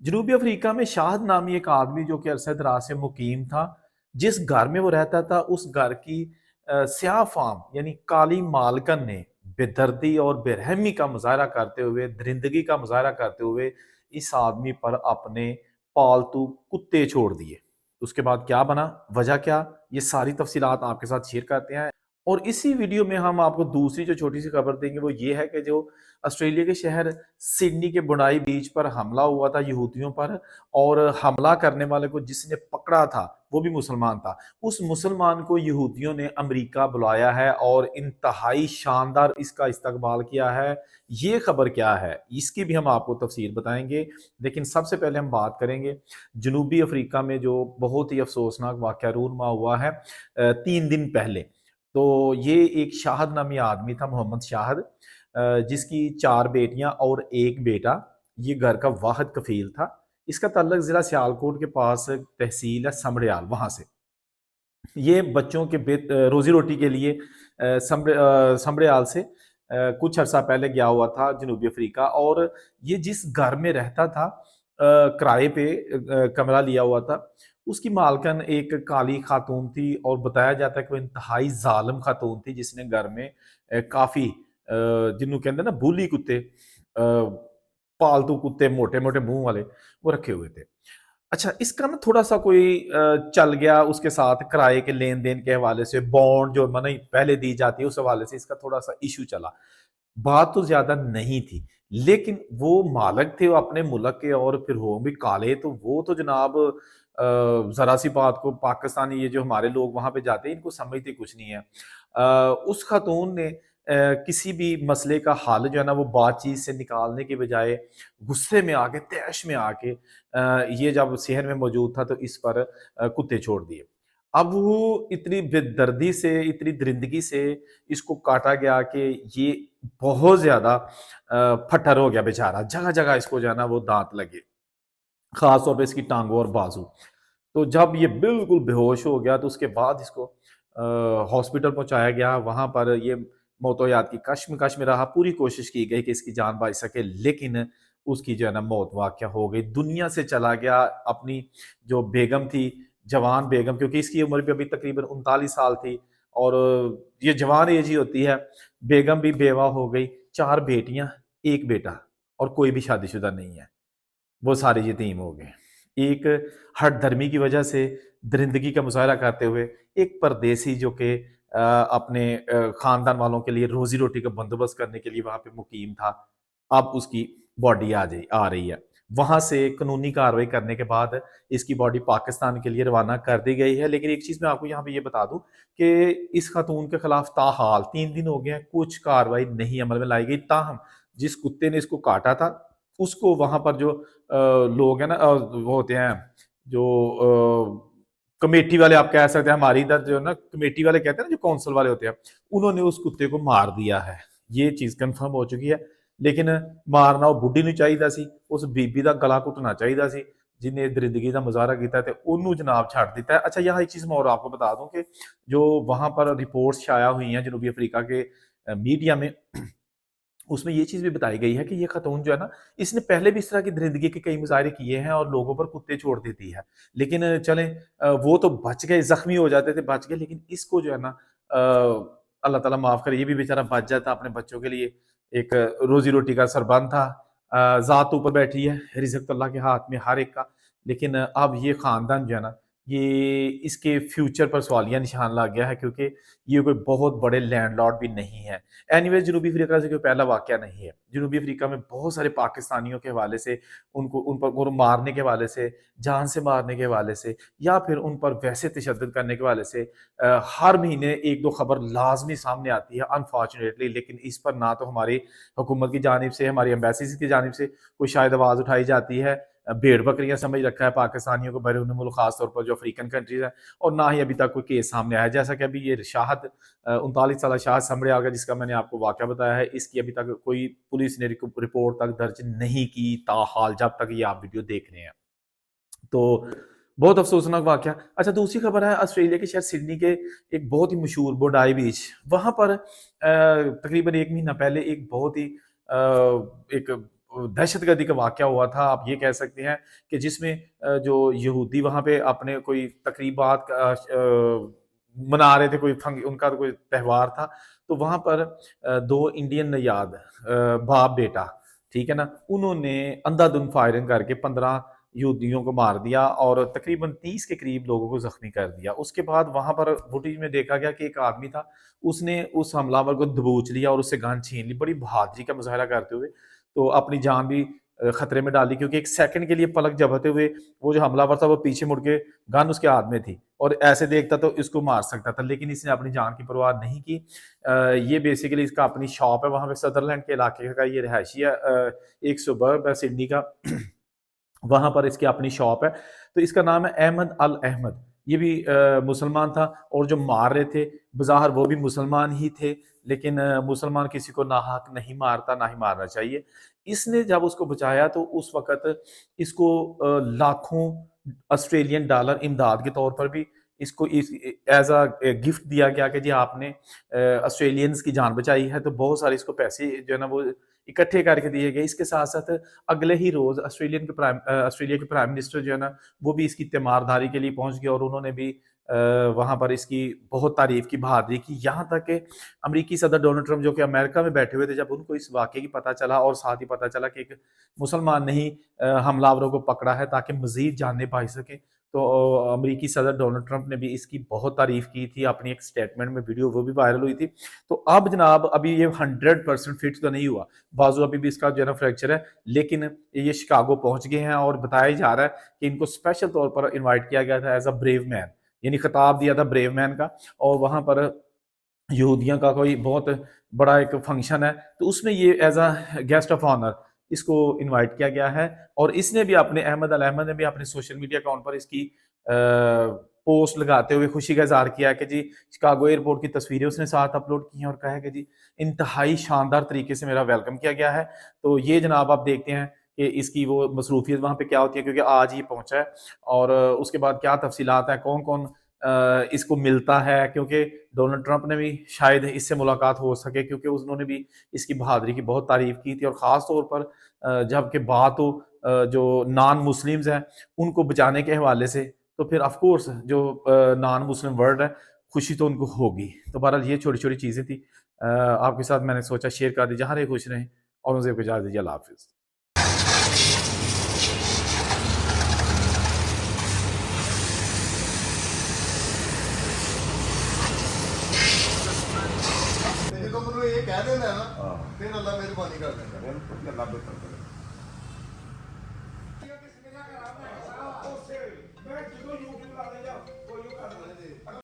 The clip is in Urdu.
جنوبی افریقہ میں شاہد نامی ایک آدمی جو کہ عرصہ دراز سے مقیم تھا، جس گھر میں وہ رہتا تھا اس گھر کی سیاہ فام یعنی کالی مالکن نے بے دردی اور بے رحمی کا مظاہرہ کرتے ہوئے، درندگی کا مظاہرہ کرتے ہوئے اس آدمی پر اپنے پالتو کتے چھوڑ دیے۔ اس کے بعد کیا بنا، وجہ کیا، یہ ساری تفصیلات آپ کے ساتھ شیئر کرتے ہیں۔ اور اسی ویڈیو میں ہم آپ کو دوسری جو چھوٹی سی خبر دیں گے وہ یہ ہے کہ جو آسٹریلیا کے شہر سڈنی کے بنائی بیچ پر حملہ ہوا تھا یہودیوں پر، اور حملہ کرنے والے کو جس نے پکڑا تھا وہ بھی مسلمان تھا، اس مسلمان کو یہودیوں نے امریکہ بلایا ہے اور انتہائی شاندار اس کا استقبال کیا ہے۔ یہ خبر کیا ہے اس کی بھی ہم آپ کو تفصیل بتائیں گے، لیکن سب سے پہلے ہم بات کریں گے جنوبی افریقہ میں جو بہت ہی افسوسناک واقعہ رونما ہوا ہے 3 دن پہلے۔ تو یہ ایک شاہد نامی آدمی تھا، محمد شاہد، جس کی 4 بیٹیاں اور 1 بیٹا، یہ گھر کا واحد کفیل تھا۔ اس کا تعلق ضلع سیالکوٹ کے پاس تحصیل ہے سمڑیال، وہاں سے یہ بچوں کے روزی روٹی کے لیے سمڑیال سے کچھ عرصہ پہلے گیا ہوا تھا جنوبی افریقہ، اور یہ جس گھر میں رہتا تھا کرائے پہ کمرہ لیا ہوا تھا، اس کی مالکن ایک کالی خاتون تھی، اور بتایا جاتا ہے کہ وہ انتہائی ظالم خاتون تھی جس نے گھر میں کافی جنہوں کہتے ہیں نا بولی کتے، پالتو کتے موٹے موٹے منہ والے وہ رکھے ہوئے تھے۔ اچھا، اس کا نا تھوڑا سا کوئی چل گیا اس کے ساتھ کرائے کے لین دین کے حوالے سے، بانڈ جو منی پہلے دی جاتی ہے اس حوالے سے اس کا تھوڑا سا ایشو چلا۔ بات تو زیادہ نہیں تھی، لیکن وہ مالک تھے وہ اپنے ملک کے، اور پھر وہ بھی کالے، تو وہ تو جناب ذرا سی بات کو پاکستانی یہ جو ہمارے لوگ وہاں پہ جاتے ہیں ان کو سمجھتے کچھ نہیں ہے۔ اس خاتون نے کسی بھی مسئلے کا حل جو ہے نا وہ بات چیت سے نکالنے کے بجائے غصے میں آ کے، تیش میں آ کے، یہ جب شہر میں موجود تھا تو اس پر کتے چھوڑ دیے۔ اب وہ اتنی بے دردی سے، اتنی درندگی سے اس کو کاٹا گیا کہ یہ بہت زیادہ پھٹر ہو گیا بیچارہ، جگہ جگہ اس کو جو ہے نا وہ دانت لگے، خاص طور پہ اس کی ٹانگوں اور بازو۔ تو جب یہ بالکل بے ہوش ہو گیا تو اس کے بعد اس کو ہاسپٹل پہنچایا گیا، وہاں پر یہ موت و حیات کی کشمکش میں رہا، پوری کوشش کی گئی کہ اس کی جان بچ سکے، لیکن اس کی جو ہے نا موت واقع ہو گئی، دنیا سے چلا گیا۔ اپنی جو بیگم تھی، جوان بیگم، کیونکہ اس کی عمر بھی ابھی تقریباً 39 سال تھی، اور یہ جوان ایج ہی ہوتی ہے، بیگم بھی بیوہ ہو گئی، 4 بیٹیاں 1 بیٹا، اور کوئی بھی شادی شدہ نہیں ہے، وہ سارے یتیم ہو گئے۔ ایک ہٹ دھرمی کی وجہ سے درندگی کا مظاہرہ کرتے ہوئے ایک پردیسی جو کہ اپنے خاندان والوں کے لیے روزی روٹی کا بندوبست کرنے کے لیے وہاں پہ مقیم تھا، اب اس کی باڈی آ رہی ہے، وہاں سے قانونی کارروائی کرنے کے بعد اس کی باڈی پاکستان کے لیے روانہ کر دی گئی ہے۔ لیکن ایک چیز میں آپ کو یہاں پہ یہ بتا دوں کہ اس خاتون کے خلاف تاحال 3 دن ہو گئے ہیں، کچھ کارروائی نہیں عمل میں لائی گئی، تاہم جس کتے نے اس کو کاٹا تھا اس کو وہاں پر جو لوگ ہیں نا، وہ ہوتے ہیں جو کمیٹی والے، آپ کہہ سکتے ہیں ہماری ادھر جو نا کمیٹی والے کہتے ہیں نا، جو کونسل والے ہوتے ہیں، انہوں نے اس کتے کو مار دیا ہے، یہ چیز کنفرم ہو چکی ہے۔ لیکن مارنا وہ بڈھی نہیں چاہیے سی، اس بی بی دا گلا کٹنا چاہیے سی جنہیں درندگی کا مظاہرہ کیتا ہے، تے انہوں جناب چھاڑ دیتا ہے۔ اچھا، یہاں ایک چیز میں اور آپ کو بتا دوں کہ جو وہاں پر رپورٹس شائع ہوئی ہیں جنوبی افریقہ کے میڈیا میں، اس میں یہ چیز بھی بتائی گئی ہے کہ یہ خاتون جو ہے نا، اس نے پہلے بھی اس طرح کی درندگی کے کئی مظاہرے کیے ہیں اور لوگوں پر کتے چھوڑ دیتی ہے، لیکن چلیں وہ تو بچ گئے، زخمی ہو جاتے تھے بچ گئے، لیکن اس کو جو ہے نا اللہ تعالیٰ معاف کرے، یہ بھی بیچارہ بچ جاتا اپنے بچوں کے لیے، ایک روزی روٹی کا سربند تھا، ذات اوپر بیٹھی ہے، رزق تو اللہ کے ہاتھ میں ہر ایک کا، لیکن اب یہ خاندان جو ہے نا، یہ اس کے فیوچر پر سوالیہ نشان لگ گیا ہے، کیونکہ یہ کوئی بہت بڑے لینڈ لارڈ بھی نہیں ہے۔ اینی ویز جنوبی افریقہ سے کوئی پہلا واقعہ نہیں ہے، جنوبی افریقہ میں بہت سارے پاکستانیوں کے حوالے سے، ان پر مارنے کے حوالے سے، جان سے مارنے کے حوالے سے، یا پھر ان پر ویسے تشدد کرنے کے حوالے سے ہر مہینے 1-2 خبر لازمی سامنے آتی ہے انفارچونیٹلی، لیکن اس پر نہ تو ہماری حکومت کی جانب سے، ہماری ایمبیسیز کی جانب سے کوئی شاید آواز اٹھائی جاتی ہے۔ بھیڑ بکریاں سمجھ رکھا ہے پاکستانیوں کو بیرون ملک، خاص طور پر جو افریقن کنٹریز ہیں، اور نہ ہی ابھی تک کوئی کیس سامنے آیا، جیسا کہ ابھی یہ شاہد 39 سالہ شاہد سمڑے آ گیا جس کا میں نے آپ کو واقعہ بتایا ہے، اس کی ابھی تک کوئی پولیس نے رپورٹ تک درج نہیں کی تاحال، جب تک یہ آپ ویڈیو دیکھ رہے ہیں۔ تو بہت افسوسناک واقعہ۔ اچھا، دوسری خبر ہے آسٹریلیا کے شہر سڈنی کے ایک بہت ہی مشہور بوڈائی بیچ، وہاں پر تقریباً 1 مہینہ پہلے ایک بہت ہی ایک دہشت گردی کا واقعہ ہوا تھا آپ یہ کہہ سکتے ہیں کہ جس میں جو یہودی وہاں پہ اپنے کوئی تقریبات منا رہے تھے، کوئی ان کا کوئی تہوار تھا، تو وہاں پر دو انڈین نیاد باپ بیٹا، ٹھیک ہے نا، انہوں نے اندھا دھند فائرنگ کر کے 15 یہودیوں کو مار دیا اور تقریباً 30 کے قریب لوگوں کو زخمی کر دیا۔ اس کے بعد وہاں پر فوٹیج میں دیکھا گیا کہ ایک آدمی تھا، اس نے اس حملہ آور کو دبوچ لیا اور اس سے گن چھین لی، بڑی بہادری کا مظاہرہ کرتے ہوئے، تو اپنی جان بھی خطرے میں ڈالی، کیونکہ ایک سیکنڈ کے لیے پلک جھپکتے ہوئے وہ جو حملہ آور تھا وہ پیچھے مڑ کے گن اس کے ہاتھ میں تھی اور ایسے دیکھتا تو اس کو مار سکتا تھا، لیکن اس نے اپنی جان کی پرواہ نہیں کی۔ یہ بیسیکلی اس کا اپنی شاپ ہے وہاں پہ، سدرلینڈ کے علاقے کا یہ رہائشی ہے، ایک سبرب ہے سڈنی کا، وہاں پر اس کی اپنی شاپ ہے۔ تو اس کا نام ہے احمد الاحمد، یہ بھی مسلمان تھا، اور جو مار رہے تھے بظاہر وہ بھی مسلمان ہی تھے، لیکن مسلمان کسی کو ناحق نہیں مارتا، نہ ہی مارنا چاہیے۔ اس نے جب اس کو بچایا تو اس وقت اس کو لاکھوں آسٹریلین ڈالر امداد کے طور پر بھی اس کو ایز اے گفٹ دیا گیا کہ جی آپ نے آسٹریلینز کی جان بچائی ہے، تو بہت سارے اس کو پیسے جو ہے نا وہ اکٹھے کر کے دیے گئے۔ اس کے ساتھ ساتھ اگلے ہی روز آسٹریلیا کے پرائم منسٹر جو ہے نا وہ بھی اس کی تیمارداری کے لیے پہنچ گئے اور انہوں نے بھی وہاں پر اس کی بہت تعریف کی، بہادری کی، یہاں تک کہ امریکی صدر ڈونلڈ ٹرمپ جو کہ امریکہ میں بیٹھے ہوئے تھے، جب ان کو اس واقعے کی پتہ چلا اور ساتھ ہی پتہ چلا کہ ایک مسلمان نے ہی حملہ آوروں کو پکڑا ہے تاکہ مزید جانیں پائی سکیں، تو امریکی صدر ڈونلڈ ٹرمپ نے بھی اس کی بہت تعریف کی تھی اپنی ایک سٹیٹمنٹ میں، ویڈیو وہ بھی وائرل ہوئی تھی۔ تو اب جناب ابھی یہ 100% فٹ تو نہیں ہوا، بازو ابھی بھی اس کا جو ہے نا فریکچر ہے، لیکن یہ شکاگو پہنچ گئے ہیں اور بتایا جا رہا ہے کہ ان کو اسپیشل طور پر انوائٹ کیا گیا تھا ایز اے بریو مین، یعنی خطاب دیا تھا بریو مین کا، اور وہاں پر یہودیاں کا کوئی بہت بڑا ایک فنکشن ہے، تو اس میں یہ as a guest of honour اس کو انوائٹ کیا گیا ہے۔ اور اس نے بھی اپنے احمد الاحمد نے بھی اپنے سوشل میڈیا اکاؤنٹ پر اس کی پوسٹ لگاتے ہوئے خوشی کا اظہار کیا ہے کہ جی شکاگو ایئرپورٹ کی تصویریں اس نے ساتھ اپلوڈ کی ہیں اور کہا ہے کہ جی انتہائی شاندار طریقے سے میرا ویلکم کیا گیا ہے۔ تو یہ جناب آپ دیکھتے ہیں کہ اس کی وہ مصروفیت وہاں پہ کیا ہوتی ہے، کیونکہ آج ہی پہنچا ہے، اور اس کے بعد کیا تفصیلات ہیں، کون کون اس کو ملتا ہے، کیونکہ ڈونلڈ ٹرمپ نے بھی شاید اس سے ملاقات ہو سکے، کیونکہ انہوں نے بھی اس کی بہادری کی بہت تعریف کی تھی، اور خاص طور پر جب کہ بات ہو جو نان مسلمز ہیں ان کو بچانے کے حوالے سے، تو پھر آف کورس جو نان مسلم ورلڈ ہے خوشی تو ان کو ہوگی۔ تو بہرحال یہ چھوٹی چھوٹی چیزیں تھیں آپ کے ساتھ میں نے سوچا شیئر کر دی، جہاں رہے خوش رہیں، اور مجھے کو اجازت دیجیے، اللہ حافظ۔ یہ کہہ دینا ہے نا، پھر اللہ مہربانی کر دینا۔